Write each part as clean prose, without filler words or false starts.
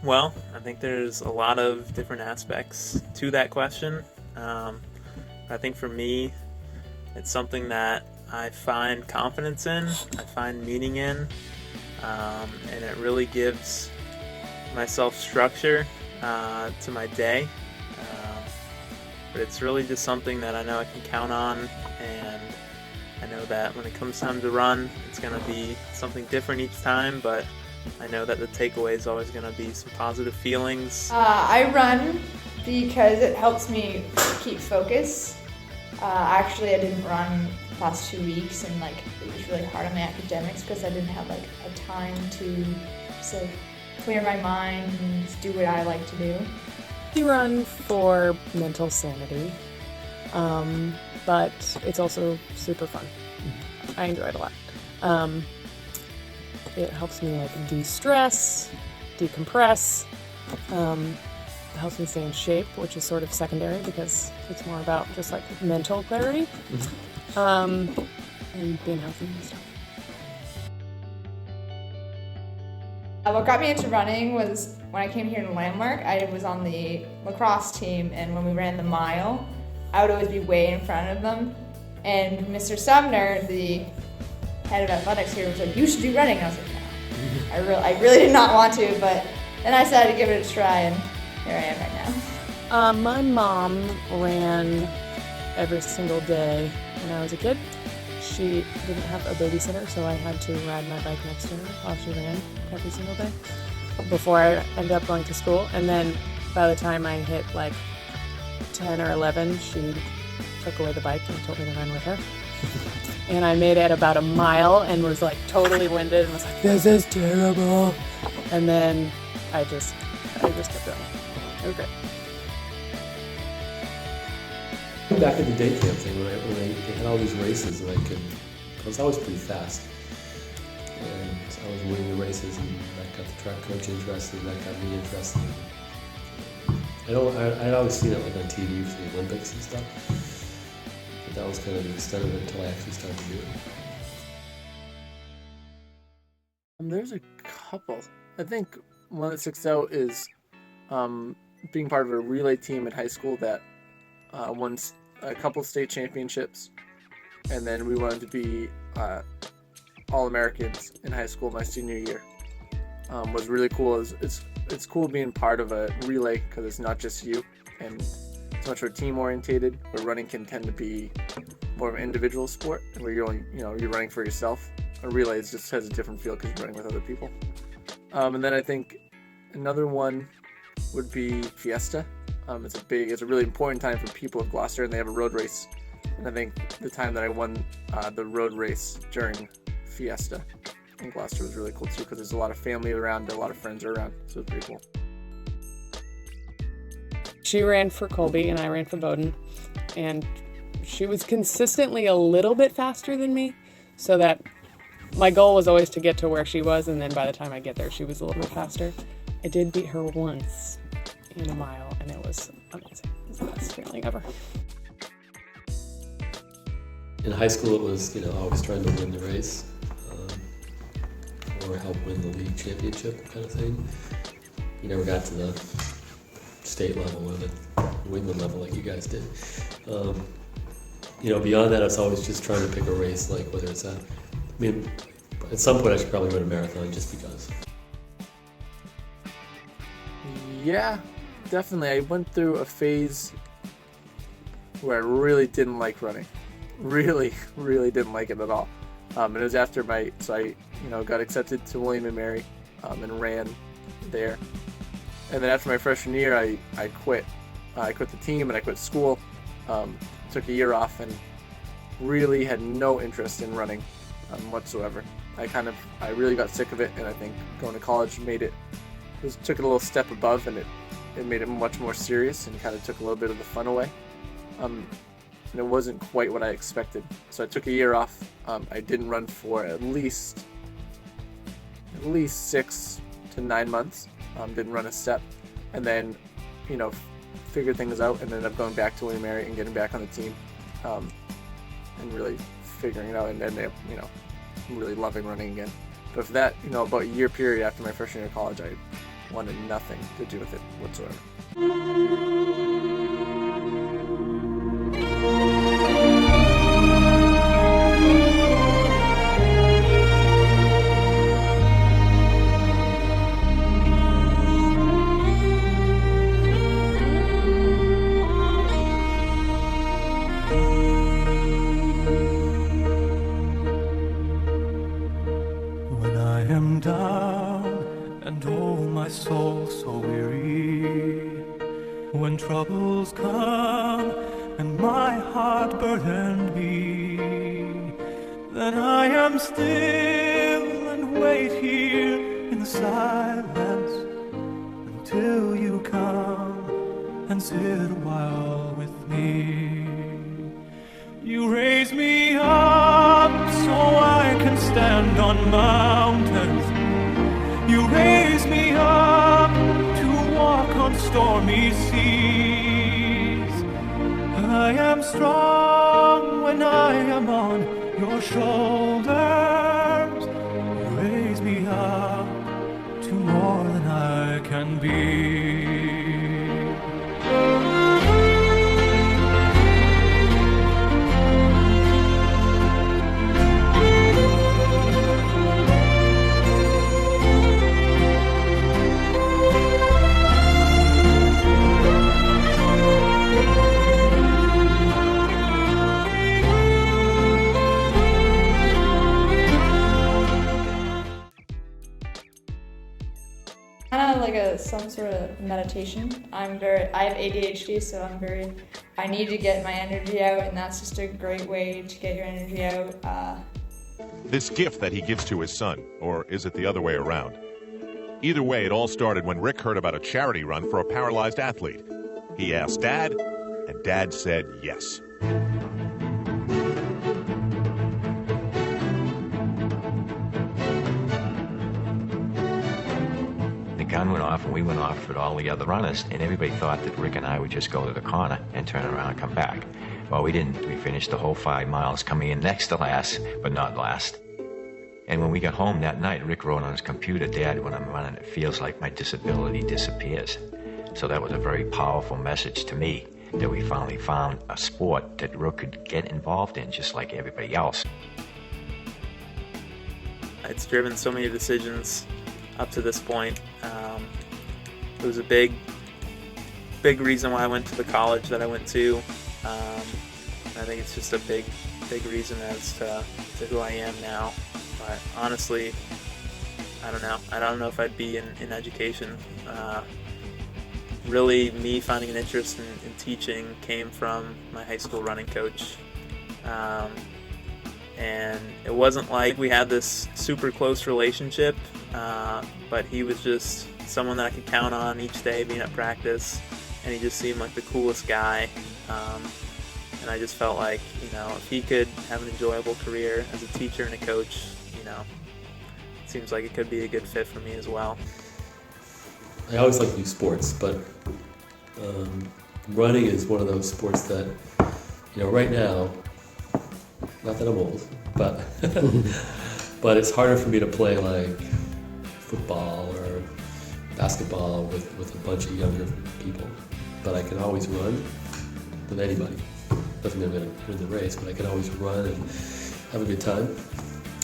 Well, I think there's a lot of different aspects to that question. Um, I think for me, it's something that I find confidence in, I find meaning in, and it really gives myself structure to my day. Um, but it's really just something that I know I can count on, and I know that when it comes time to run, it's going to be something different each time, but I know that the takeaway is always going to be some positive feelings. I run because it helps me keep focus. Actually, I didn't run the past 2 weeks, and it was really hard on my academics because I didn't have a time to just clear my mind and just do what I like to do. I run for mental sanity, but it's also super fun. I enjoy it a lot. It helps me de-stress, decompress. It helps me stay in shape, which is sort of secondary because it's more about just mental clarity, and being healthy and stuff. What got me into running was when I came here to Landmark. I was on the lacrosse team, and when we ran the mile, I would always be way in front of them. And Mr. Sumner, the head of athletics here, was like, "You should do running." And I was like, "No, I really did not want to," but then I decided to give it a try, and here I am right now. My mom ran every single day when I was a kid. She didn't have a babysitter, so I had to ride my bike next to her while she ran every single day before I ended up going to school. And then by the time I hit 10 or 11, she took away the bike and told me to run with her. And I made it about a mile and was totally winded and was like, "This is terrible." And then I just kept going. It was great. Back in the day camp thing, when they had all these races, and I was always pretty fast. And I was winning the races, and that got the track coach interested, and that got me interested. I'd always seen it on TV for the Olympics and stuff. But that was kind of the extent of it until I actually started to do it. There's a couple. I think one that sticks out is being part of a relay team in high school that won a couple state championships, and then we wanted to be All-Americans in high school my senior year. Was really cool. It's cool being part of a relay because it's not just you, and it's much more team orientated. Where running can tend to be more of an individual sport, where you're running for yourself. A relay just has a different feel because you're running with other people. And then I think another one would be Fiesta. It's a really important time for people of Gloucester, and they have a road race. And I think the time that I won the road race during Fiesta in Gloucester was really cool too, because there's a lot of family around, a lot of friends are around, so it's pretty cool. She ran for Colby and I ran for Bowdoin, and she was consistently a little bit faster than me, so that my goal was always to get to where she was, and then by the time I get there, she was a little bit faster. I did beat her once in a mile, and it was amazing. It was the best feeling ever. In high school, it was always trying to win the race, or help win the league championship kind of thing. You never got to the state level or the New England level like you guys did. Beyond that, it's always just trying to pick a race, whether it's at some point I should probably run a marathon just because. Yeah, definitely. I went through a phase where I really didn't like running. Really, really didn't like it at all. And it was after I got accepted to William & Mary and ran there. And then after my freshman year, I quit. I quit the team and I quit school. Took a year off and really had no interest in running whatsoever. I really got sick of it, and I think going to college took it a little step above, and it made it much more serious and kind of took a little bit of the fun away. And it wasn't quite what I expected. So I took a year off. I didn't run for at least 6 to 9 months. Didn't run a step, and then figured things out, and ended up going back to William & Mary and getting back on the team, and really figuring it out, and then really loving running again. But for that, about a year period after my freshman year of college, I wanted nothing to do with it whatsoever. When I am down and oh my soul so weary, when troubles come and my heart burdened be, then I am still and wait here in the silence until you come and sit a while with me. You raise me up so I can stand on mountains. You raise me up to walk on stormy seas. I am strong when I am on your shoulders. You raise me up to more than I can be. Kind of like some sort of meditation. I have ADHD, so I need to get my energy out, and that's just a great way to get your energy out. This gift that he gives to his son, or is it the other way around? Either way, it all started when Rick heard about a charity run for a paralyzed athlete. He asked Dad, and Dad said yes. The gun went off and we went off with all the other runners, and everybody thought that Rick and I would just go to the corner and turn around and come back. Well, we didn't. We finished the whole 5 miles, coming in next to last, but not last. And when we got home that night, Rick wrote on his computer, "Dad, when I'm running, it feels like my disability disappears." So that was a very powerful message to me, that we finally found a sport that Rick could get involved in just like everybody else. It's driven so many decisions up to this point. It was a big reason why I went to the college that I went to. I think it's just a big reason as to who I am now. But honestly, I don't know. I don't know if I'd be in education. Really, me finding an interest in teaching came from my high school running coach. And it wasn't like we had this super close relationship, but he was just someone that I could count on each day being at practice, and he just seemed like the coolest guy. And I just felt like, if he could have an enjoyable career as a teacher and a coach, it seems like it could be a good fit for me as well. I always like new sports, but running is one of those sports that, right now, not that I'm old, but but it's harder for me to play like football or basketball with a bunch of younger people. But I can always run with anybody. Doesn't mean I'm going to win the race, but I can always run and have a good time.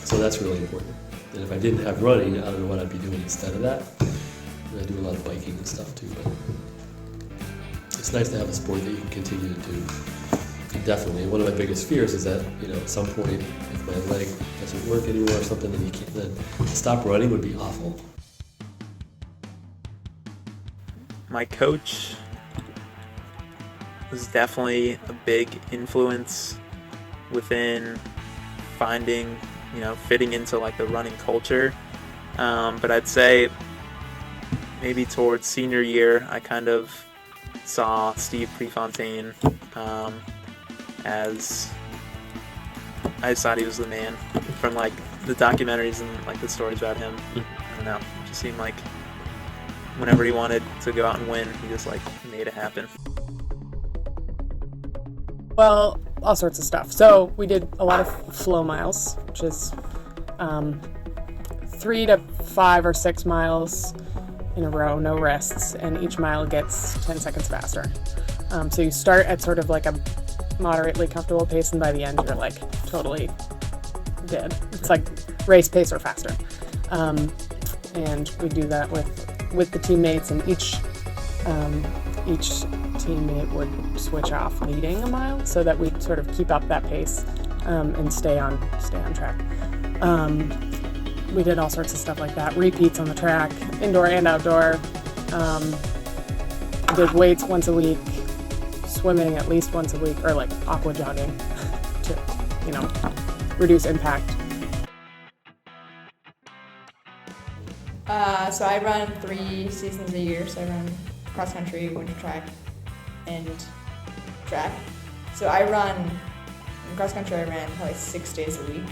So that's really important. And if I didn't have running, I don't know what I'd be doing instead of that. And I do a lot of biking and stuff too, but it's nice to have a sport that you can continue to do. Definitely. One of my biggest fears is that, at some point, if my leg doesn't work anymore or something, then to stop running would be awful. My coach was definitely a big influence within finding, fitting into like the running culture. But I'd say maybe towards senior year, I kind of saw Steve Prefontaine as I just thought he was the man from like the documentaries and like the stories about him. I don't know, it just seemed like whenever he wanted to go out and win, he just like made it happen. Well, all sorts of stuff. So we did a lot of flow miles, which is 3 to 5 or 6 miles in a row, no rests, and each mile gets 10 seconds faster. So you start at sort of like a moderately comfortable pace, and by the end you're like totally dead. It's like race pace or faster. And we do that with the teammates, and each teammate would switch off leading a mile so that we sort of keep up that pace and stay on track. We did all sorts of stuff like that, repeats on the track, indoor and outdoor. Did weights once a week, swimming at least once a week, or like aqua jogging to, reduce impact. So I run 3 seasons a year. So I run cross country, winter track, and track. So I run, in cross country I ran probably 6 days a week.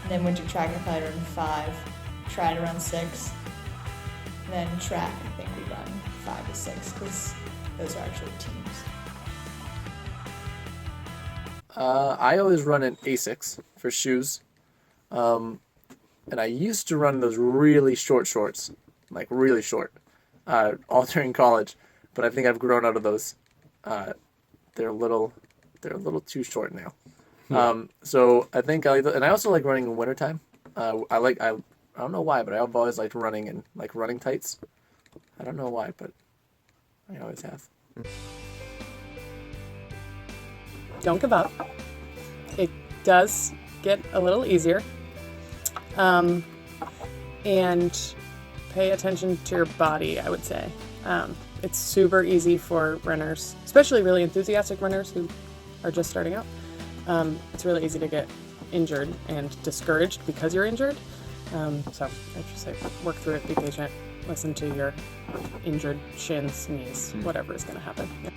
And then winter track I probably run 5, try to run 6. And then track I think we run 5 to 6 because those are actually teams. I always run in Asics for shoes. And I used to run those really short shorts, like really short, all during college. But I think I've grown out of those. They're a little too short now. So I think and I also like running in wintertime. I don't know why, but I've always liked running in like running tights. I don't know why, but I always have. Don't give up. It does get a little easier. And pay attention to your body, I would say. It's super easy for runners, especially really enthusiastic runners who are just starting out. It's really easy to get injured and discouraged because you're injured. So I just say work through it, be patient, listen to your injured shins, knees, whatever is going to happen. Yeah.